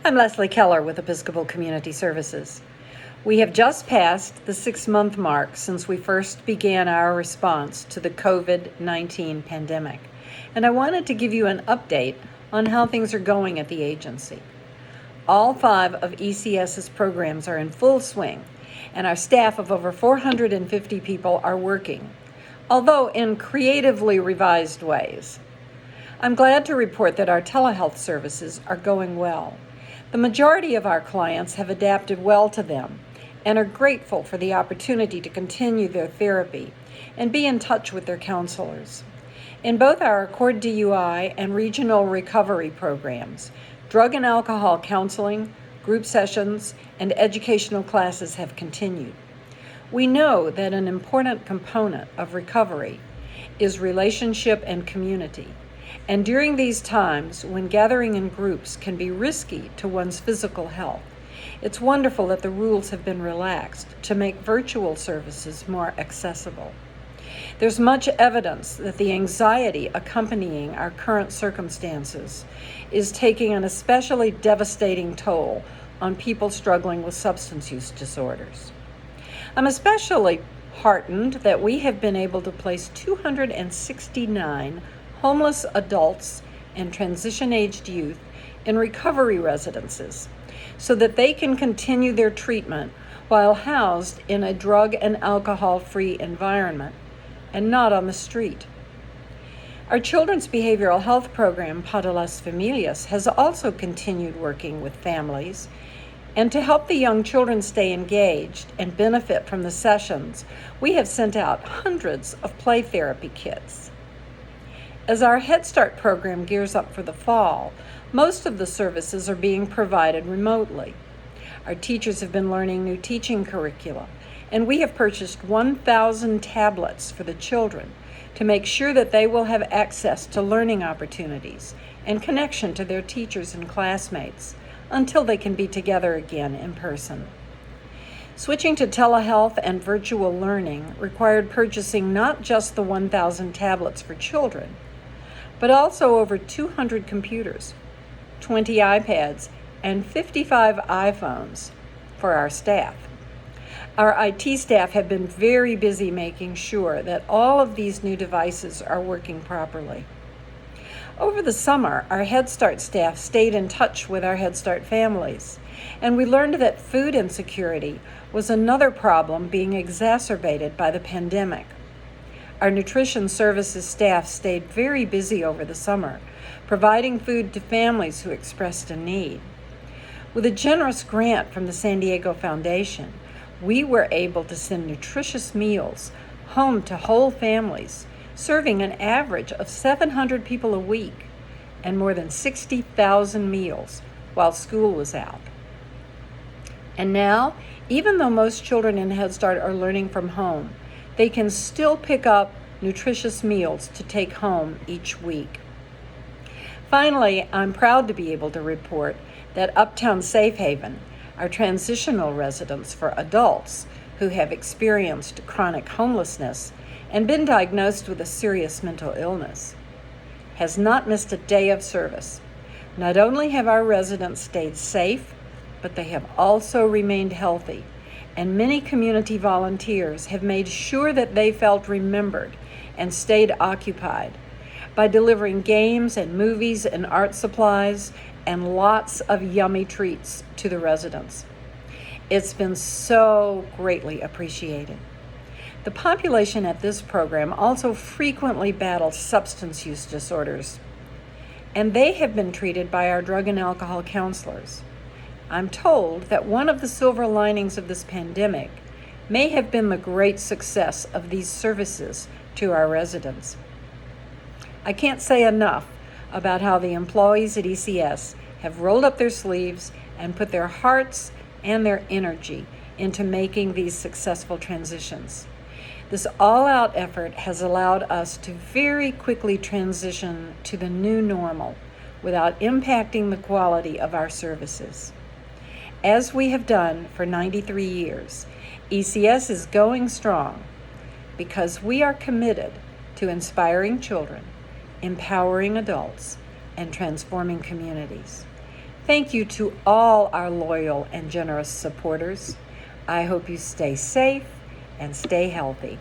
I'm Lesslie Keller with Episcopal Community Services. We have just passed the 6-month mark since we first began our response to the COVID-19 pandemic, and I wanted to give you an update on how things are going at the agency. All 5 of ECS's programs are in full swing, and our staff of over 450 people are working, although in creatively revised ways. I'm glad to report that our telehealth services are going well. The majority of our clients have adapted well to them and are grateful for the opportunity to continue their therapy and be in touch with their counselors. In both our Accord DUI and regional recovery programs, drug and alcohol counseling, group sessions, and educational classes have continued. We know that an important component of recovery is relationship and community. And during these times, when gathering in groups can be risky to one's physical health, it's wonderful that the rules have been relaxed to make virtual services more accessible. There's much evidence that the anxiety accompanying our current circumstances is taking an especially devastating toll on people struggling with substance use disorders. I'm especially heartened that we have been able to place 269 homeless adults and transition-aged youth in recovery residences so that they can continue their treatment while housed in a drug and alcohol-free environment and not on the street. Our children's behavioral health program, Para las Familias, has also continued working with families, and to help the young children stay engaged and benefit from the sessions, we have sent out hundreds of play therapy kits. As our Head Start program gears up for the fall, most of the services are being provided remotely. Our teachers have been learning new teaching curricula, and we have purchased 1,000 tablets for the children to make sure that they will have access to learning opportunities and connection to their teachers and classmates until they can be together again in person. Switching to telehealth and virtual learning required purchasing not just the 1,000 tablets for children, but also over 200 computers, 20 iPads, and 55 iPhones for our staff. Our IT staff have been very busy making sure that all of these new devices are working properly. Over the summer, our Head Start staff stayed in touch with our Head Start families, and we learned that food insecurity was another problem being exacerbated by the pandemic. Our nutrition services staff stayed very busy over the summer, providing food to families who expressed a need. With a generous grant from the San Diego Foundation, we were able to send nutritious meals home to whole families, serving an average of 700 people a week and more than 60,000 meals while school was out. And now, even though most children in Head Start are learning from home, they can still pick up nutritious meals to take home each week. Finally, I'm proud to be able to report that Uptown Safe Haven, our transitional residence for adults who have experienced chronic homelessness and been diagnosed with a serious mental illness, has not missed a day of service. Not only have our residents stayed safe, but they have also remained healthy, and many community volunteers have made sure that they felt remembered and stayed occupied by delivering games and movies and art supplies and lots of yummy treats to the residents. It's been so greatly appreciated. The population at this program also frequently battles substance use disorders, and they have been treated by our drug and alcohol counselors. I'm told that one of the silver linings of this pandemic may have been the great success of these services to our residents. I can't say enough about how the employees at ECS have rolled up their sleeves and put their hearts and their energy into making these successful transitions. This all-out effort has allowed us to very quickly transition to the new normal without impacting the quality of our services. As we have done for 93 years, ECS is going strong because we are committed to inspiring children, empowering adults, and transforming communities. Thank you to all our loyal and generous supporters. I hope you stay safe and stay healthy.